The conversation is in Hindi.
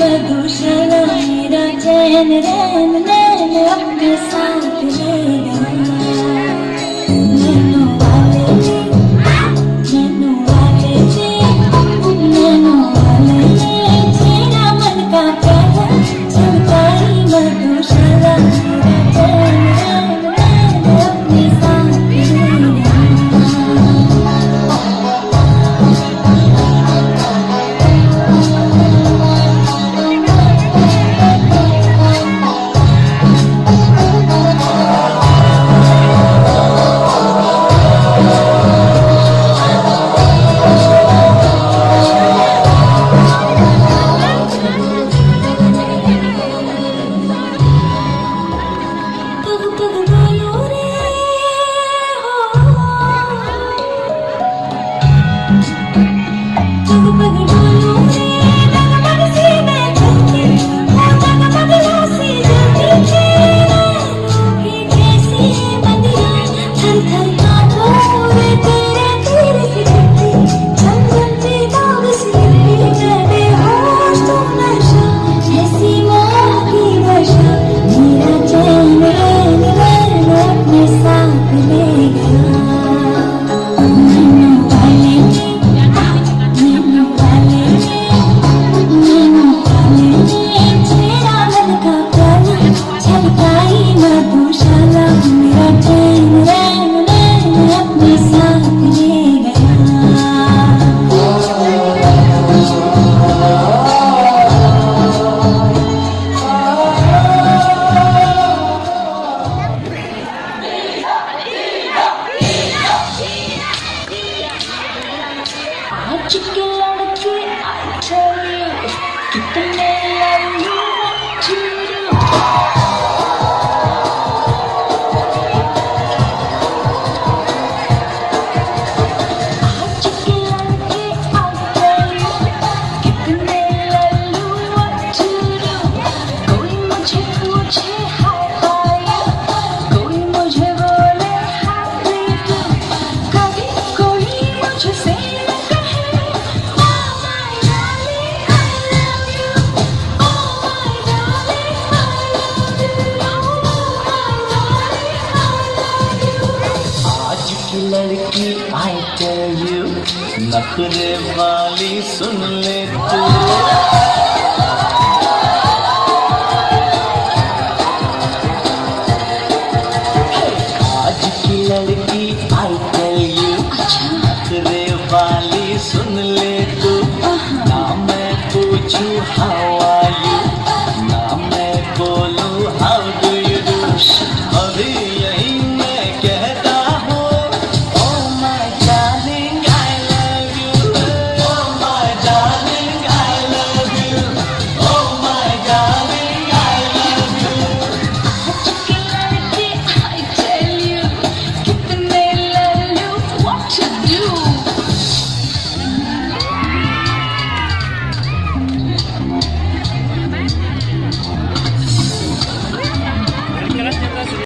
मधुशाला मेरा चैन रैन नैन अपने साथ ले गया। नैनो वाले ने नैनो वाले ने नैनो वाले ने तेरा मन का प्याला चमकाई मधुशाला मेरा चैन रैन नैन अपने साथ ले गया। आज के लड़के आई चले कितने लल्लू चूरू। आज के लड़के आई चले कितने लल्लू चूरू। कोई मुझे पूछे हाय हाय, कोई मुझे बोले हाय तू, कभी कोई मुझसे लड़की आई टेल यू, नखरे वाली सुन ले तू। आज की लड़की आई टेल यू, नखरे वाली सुन ले तू। ना मैं पूछूं हाउ